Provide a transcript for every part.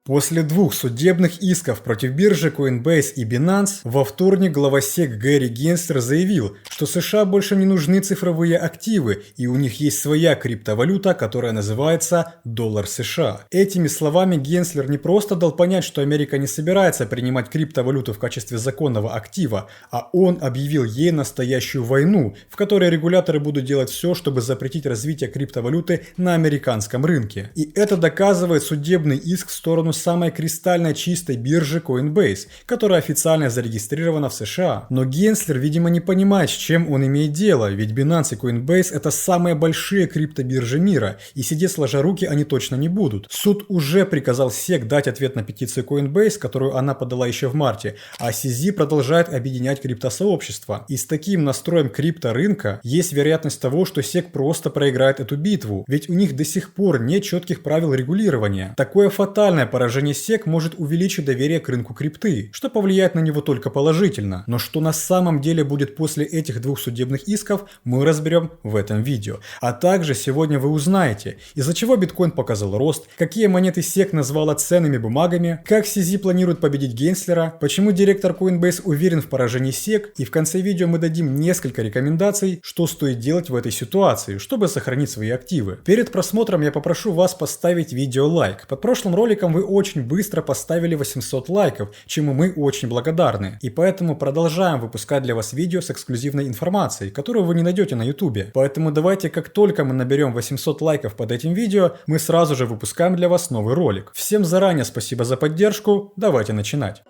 После двух судебных исков против биржи Coinbase и Binance, во вторник глава SEC Гэри Генслер заявил, что США больше не нужны цифровые активы, и у них есть своя криптовалюта, которая называется доллар США. Этими словами Генслер не просто дал понять, что Америка не собирается принимать криптовалюту в качестве законного актива, а он объявил ей настоящую войну, в которой регуляторы будут делать все, чтобы запретить развитие криптовалюты на американском рынке. И это доказывает судебный иск в сторону самой кристально чистой биржи Coinbase, которая официально зарегистрирована в США. Но Генслер, видимо, не понимает, с чем он имеет дело, ведь Binance и Coinbase это самые большие криптобиржи мира, и сидеть сложа руки они точно не будут. Суд уже приказал SEC дать ответ на петицию Coinbase, которую она подала еще в марте, а CZ продолжает объединять криптосообщество. И с таким настроем крипторынка есть вероятность того, что SEC просто проиграет эту битву, ведь у них до сих пор нет четких правил регулирования. Такое фатальное поражение SEC может увеличить доверие к рынку крипты, что повлияет на него только положительно. Но что на самом деле будет после этих двух судебных исков, мы разберем в этом видео. А также сегодня вы узнаете, из-за чего биткоин показал рост, какие монеты SEC назвала ценными бумагами, как CZ планирует победить Генслера, почему директор Coinbase уверен в поражении SEC, и в конце видео мы дадим несколько рекомендаций, что стоит делать в этой ситуации, чтобы сохранить свои активы. Перед просмотром я попрошу вас поставить видео лайк. Под прошлым роликом вы очень быстро поставили 800 лайков, чему мы очень благодарны. И поэтому продолжаем выпускать для вас видео с эксклюзивной информацией, которую вы не найдете на YouTube. Поэтому давайте, как только мы наберем 800 лайков под этим видео, мы сразу же выпускаем для вас новый ролик. Всем заранее спасибо за поддержку, давайте начинать.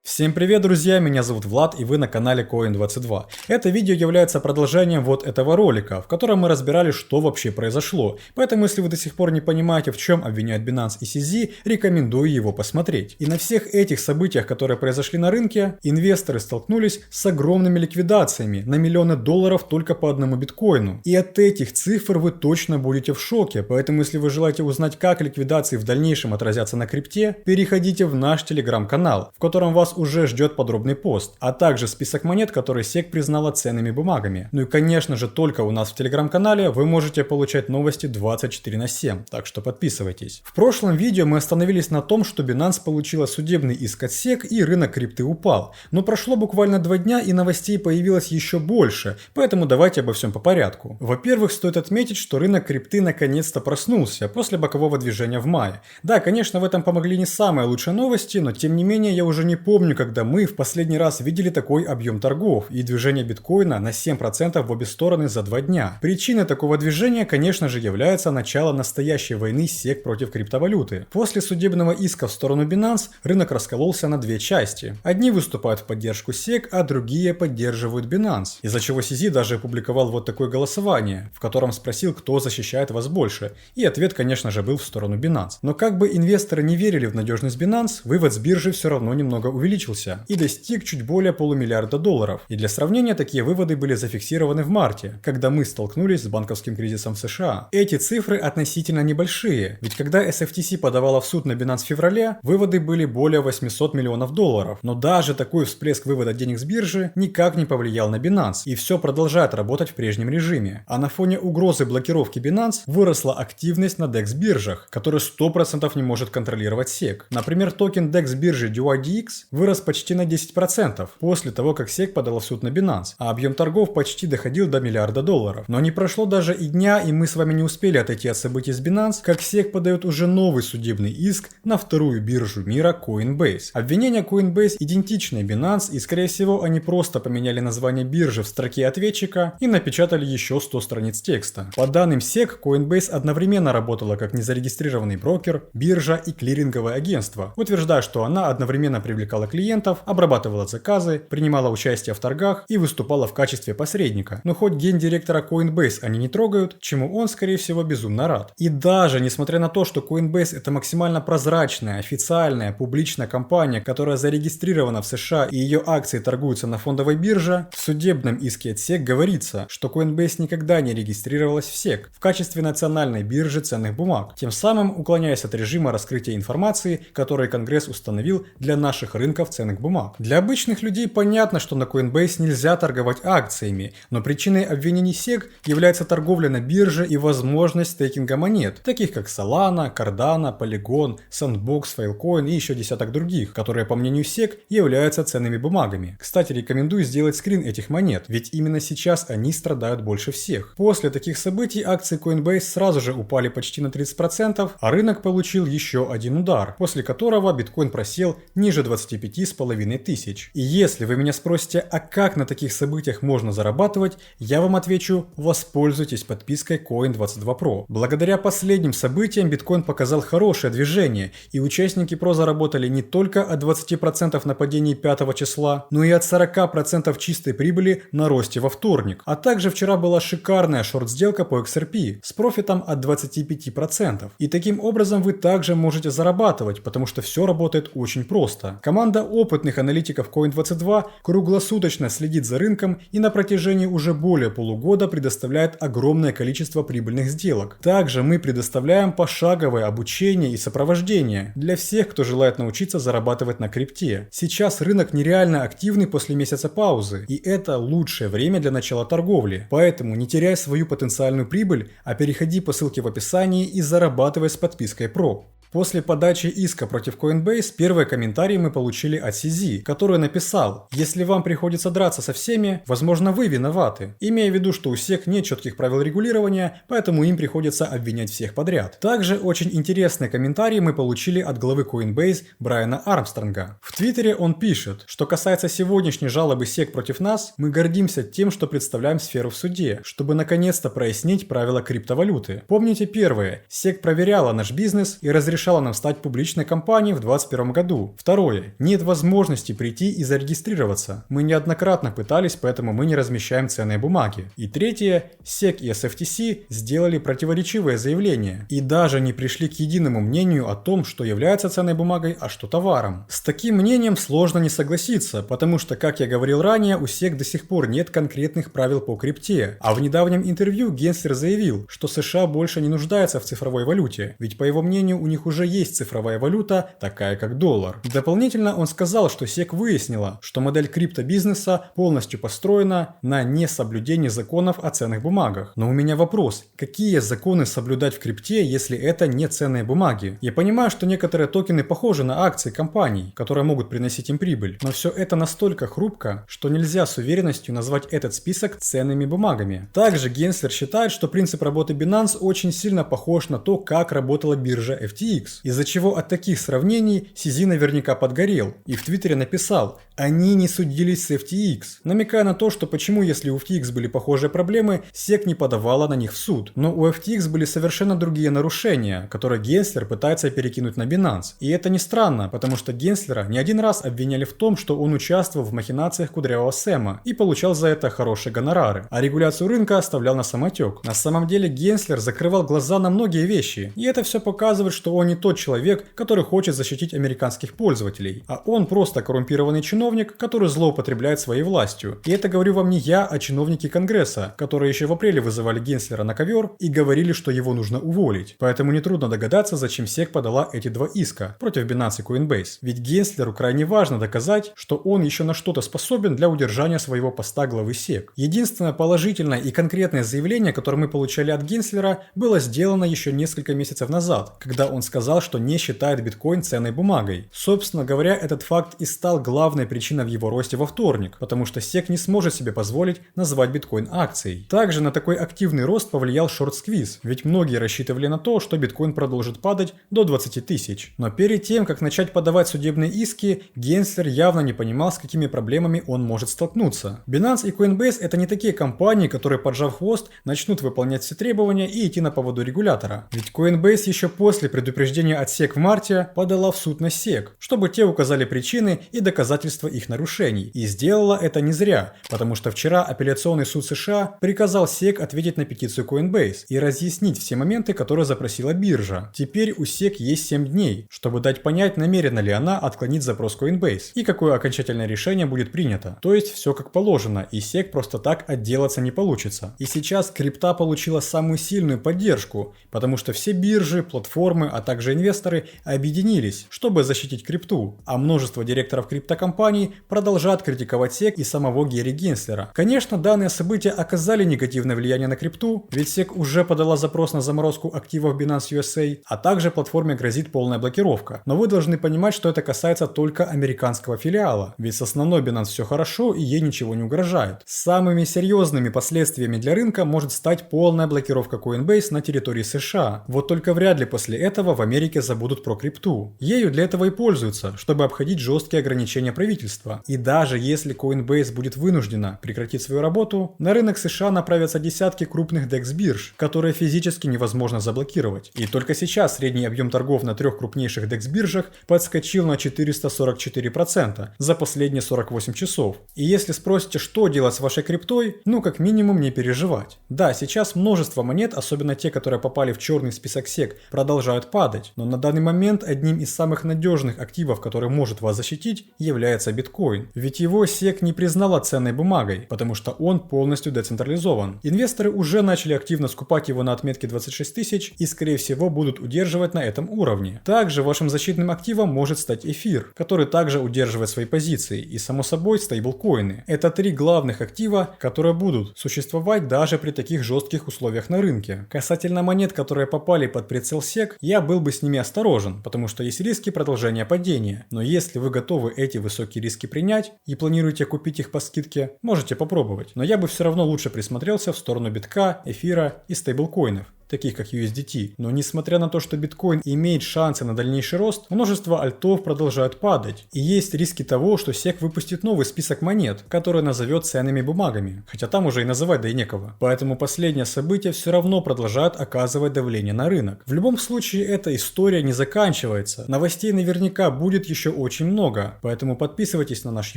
Всем привет, друзья, меня зовут Влад, и вы на канале Coin22. Это видео является продолжением вот этого ролика, в котором мы разбирали, что вообще произошло. Поэтому, если вы до сих пор не понимаете, в чем обвиняют Binance и CZ, рекомендую его посмотреть. И на всех этих событиях, которые произошли на рынке, инвесторы столкнулись с огромными ликвидациями на миллионы долларов только по одному биткоину. И от этих цифр вы точно будете в шоке. Поэтому, если вы желаете узнать, как ликвидации в дальнейшем отразятся на крипте, переходите в наш телеграм-канал, в котором вас уже ждет подробный пост, а также список монет, которые SEC признала ценными бумагами. Ну и конечно же, только у нас в телеграм-канале вы можете получать новости 24/7, так что подписывайтесь. В прошлом видео мы остановились на том, что Binance получила судебный иск от SEC и рынок крипты упал. Но прошло буквально 2 дня и новостей появилось еще больше, поэтому давайте обо всем по порядку. Во-первых, стоит отметить, что рынок крипты наконец-то проснулся после бокового движения в мае. Да, конечно, в этом помогли не самые лучшие новости, но тем не менее я уже не помню, когда мы в последний раз видели такой объем торгов и движение биткоина на 7% в обе стороны за 2 дня. Причиной такого движения, конечно же, является начало настоящей войны SEC против криптовалюты. После судебного иска в сторону Binance рынок раскололся на 2 части. Одни выступают в поддержку SEC, а другие поддерживают Binance. Из-за чего CZ даже опубликовал вот такое голосование, в котором спросил, кто защищает вас больше. И ответ, конечно же, был в сторону Binance. Но как бы инвесторы не верили в надежность Binance, вывод с биржи все равно немного увеличился и достиг чуть более полумиллиарда долларов. И для сравнения, такие выводы были зафиксированы в марте, когда мы столкнулись с банковским кризисом в США. Эти цифры относительно небольшие, ведь когда SFTC подавала в суд на Binance в феврале, выводы были более 800 миллионов долларов. Но даже такой всплеск вывода денег с биржи никак не повлиял на Binance, и все продолжает работать в прежнем режиме. А на фоне угрозы блокировки Binance выросла активность на DEX биржах, которые 100% не может контролировать SEC. Например, токен DEX биржи DYDX вырос почти на 10% после того, как SEC подала в суд на Binance, а объем торгов почти доходил до миллиарда долларов. Но не прошло даже и дня, и мы с вами не успели отойти от событий с Binance, как SEC подает уже новый судебный иск на вторую биржу мира Coinbase. Обвинения Coinbase идентичны Binance, и скорее всего они просто поменяли название биржи в строке ответчика и напечатали еще 100 страниц текста. По данным SEC, Coinbase одновременно работала как незарегистрированный брокер, биржа и клиринговое агентство, утверждая, что она одновременно привлекала клиентов, обрабатывала заказы, принимала участие в торгах и выступала в качестве посредника. Но хоть гендиректора Coinbase они не трогают, чему он, скорее всего, безумно рад. И даже несмотря на то, что Coinbase это максимально прозрачная, официальная, публичная компания, которая зарегистрирована в США и ее акции торгуются на фондовой бирже, в судебном иске от SEC говорится, что Coinbase никогда не регистрировалась в SEC в качестве национальной биржи ценных бумаг, тем самым уклоняясь от режима раскрытия информации, который Конгресс установил для наших рынков рынков ценных бумаг. Для обычных людей понятно, что на Coinbase нельзя торговать акциями, но причиной обвинений SEC является торговля на бирже и возможность стейкинга монет, таких как Solana, Cardano, Polygon, Sandbox, Filecoin и еще десяток других, которые, по мнению SEC, являются ценными бумагами. Кстати, рекомендую сделать скрин этих монет, ведь именно сейчас они страдают больше всех. После таких событий акции Coinbase сразу же упали почти на 30%, а рынок получил еще один удар, после которого биткоин просел ниже 25,5 тысяч. И если вы меня спросите, а как на таких событиях можно зарабатывать, я вам отвечу: воспользуйтесь подпиской Coin22 Pro. Благодаря последним событиям биткоин показал хорошее движение, и участники Pro заработали не только от 20% на падении 5 числа, но и от 40% чистой прибыли на росте во вторник. А также вчера была шикарная шорт-сделка по XRP с профитом от 25%. И таким образом вы также можете зарабатывать, потому что все работает очень просто. Команда опытных аналитиков Coin22 круглосуточно следит за рынком и на протяжении уже более полугода предоставляет огромное количество прибыльных сделок. Также мы предоставляем пошаговое обучение и сопровождение для всех, кто желает научиться зарабатывать на крипте. Сейчас рынок нереально активный после месяца паузы, и это лучшее время для начала торговли. Поэтому не теряй свою потенциальную прибыль, а переходи по ссылке в описании и зарабатывай с подпиской Pro. После подачи иска против Coinbase первые комментарии мы получили от CZ, который написал: если вам приходится драться со всеми, возможно, вы виноваты, имея в виду, что у SEC нет четких правил регулирования, поэтому им приходится обвинять всех подряд. Также очень интересные комментарии мы получили от главы Coinbase Брайана Армстронга. В Твиттере он пишет: что касается сегодняшней жалобы SEC против нас, мы гордимся тем, что представляем сферу в суде, чтобы наконец-то прояснить правила криптовалюты. Помните первое: SEC проверяла наш бизнес и разрешала нам стать публичной компанией в 2021 году. Второе: нет возможности прийти и зарегистрироваться. Мы неоднократно пытались, поэтому мы не размещаем ценные бумаги. И третье: SEC и SFTC сделали противоречивые заявления и даже не пришли к единому мнению о том, что является ценной бумагой, а что товаром. С таким мнением сложно не согласиться, потому что, как я говорил ранее, у SEC до сих пор нет конкретных правил по крипте. А в недавнем интервью Генслер заявил, что США больше не нуждается в цифровой валюте, ведь по его мнению у них уже есть цифровая валюта, такая как доллар. Дополнительно он сказал, что SEC выяснила, что модель криптобизнеса полностью построена на несоблюдении законов о ценных бумагах. Но у меня вопрос: какие законы соблюдать в крипте, если это не ценные бумаги? Я понимаю, что некоторые токены похожи на акции компаний, которые могут приносить им прибыль, но все это настолько хрупко, что нельзя с уверенностью назвать этот список ценными бумагами. Также Генслер считает, что принцип работы Binance очень сильно похож на то, как работала биржа FTX, из-за чего от таких сравнений CZ наверняка подгорел и в Твиттере написал: они не судились с FTX, намекая на то, что почему, если у FTX были похожие проблемы, SEC не подавала на них в суд. Но у FTX были совершенно другие нарушения, которые Генслер пытается перекинуть на Binance. И это не странно, потому что Генслера не один раз обвиняли в том, что он участвовал в махинациях кудрявого Сэма и получал за это хорошие гонорары, а регуляцию рынка оставлял на самотек. На самом деле Генслер закрывал глаза на многие вещи, и это все показывает, что он не тот человек, который хочет защитить американских пользователей, а он просто коррумпированный чиновник, который злоупотребляет своей властью. И это говорю вам не я, а чиновники Конгресса, которые еще в апреле вызывали Генслера на ковер и говорили, что его нужно уволить. Поэтому нетрудно догадаться, зачем SEC подала эти два иска против Binance и Coinbase. Ведь Генслеру крайне важно доказать, что он еще на что-то способен для удержания своего поста главы SEC. Единственное положительное и конкретное заявление, которое мы получали от Генслера, было сделано еще несколько месяцев назад, когда он сказал, что не считает биткоин ценной бумагой. Собственно говоря, этот факт и стал главной причиной в его росте во вторник, потому что SEC не сможет себе позволить назвать биткоин акцией. Также на такой активный рост повлиял шорт-сквиз, ведь многие рассчитывали на то, что биткоин продолжит падать до 20 тысяч. Но перед тем, как начать подавать судебные иски, Генслер явно не понимал, с какими проблемами он может столкнуться. Binance и Coinbase — это не такие компании, которые, поджав хвост, начнут выполнять все требования и идти на поводу регулятора. Ведь Coinbase еще после предупреждения от SEC в марте подала в суд на SEC, чтобы те указали причины и доказательства их нарушений. И сделала это не зря, потому что вчера апелляционный суд США приказал SEC ответить на петицию Coinbase и разъяснить все моменты, которые запросила биржа. Теперь у SEC есть 7 дней, чтобы дать понять, намерена ли она отклонить запрос Coinbase и какое окончательное решение будет принято. То есть все как положено, и SEC просто так отделаться не получится. И сейчас крипта получила самую сильную поддержку, потому что все биржи, платформы, а также также инвесторы объединились, чтобы защитить крипту, а множество директоров криптокомпаний продолжают критиковать SEC и самого Герри Генслера. Конечно, данные события оказали негативное влияние на крипту, ведь SEC уже подала запрос на заморозку активов Binance USA, а также платформе грозит полная блокировка. Но вы должны понимать, что это касается только американского филиала, ведь с основной Binance все хорошо и ей ничего не угрожает. Самыми серьезными последствиями для рынка может стать полная блокировка Coinbase на территории США. Вот только вряд ли после этого в Америке забудут про крипту. Ею для этого и пользуются, чтобы обходить жесткие ограничения правительства. И даже если Coinbase будет вынуждена прекратить свою работу, на рынок США направятся десятки крупных DEX-бирж, которые физически невозможно заблокировать. И только сейчас средний объем торгов на 3 крупнейших DEX-биржах подскочил на 444% за последние 48 часов. И если спросите, что делать с вашей криптой, ну как минимум не переживать. Да, сейчас множество монет, особенно те, которые попали в черный список SEC, продолжают падать, но на данный момент одним из самых надежных активов, который может вас защитить, является биткоин. Ведь его SEC не признала ценной бумагой, потому что он полностью децентрализован. Инвесторы уже начали активно скупать его на отметке 26 тысяч и скорее всего будут удерживать на этом уровне. Также вашим защитным активом может стать эфир, который также удерживает свои позиции, и само собой стейблкоины. Это 3 главных актива, которые будут существовать даже при таких жестких условиях на рынке. Касательно монет, которые попали под прицел SEC, я был бы с ними осторожен, потому что есть риски продолжения падения. Но если вы готовы эти высокие риски принять и планируете купить их по скидке, можете попробовать. Но я бы все равно лучше присмотрелся в сторону битка, эфира и стейблкоинов, таких как USDT. Но несмотря на то, что биткоин имеет шансы на дальнейший рост, множество альтов продолжают падать. И есть риски того, что SEC выпустит новый список монет, который назовет ценными бумагами. Хотя там уже и называть да и некого. Поэтому последнее событие все равно продолжает оказывать давление на рынок. В любом случае эта история не заканчивается. Новостей наверняка будет еще очень много. Поэтому подписывайтесь на наш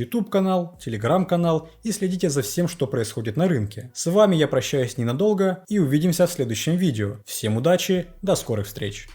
YouTube канал, Telegram канал и следите за всем, что происходит на рынке. С вами я прощаюсь ненадолго и увидимся в следующем видео. Всем удачи, до скорых встреч!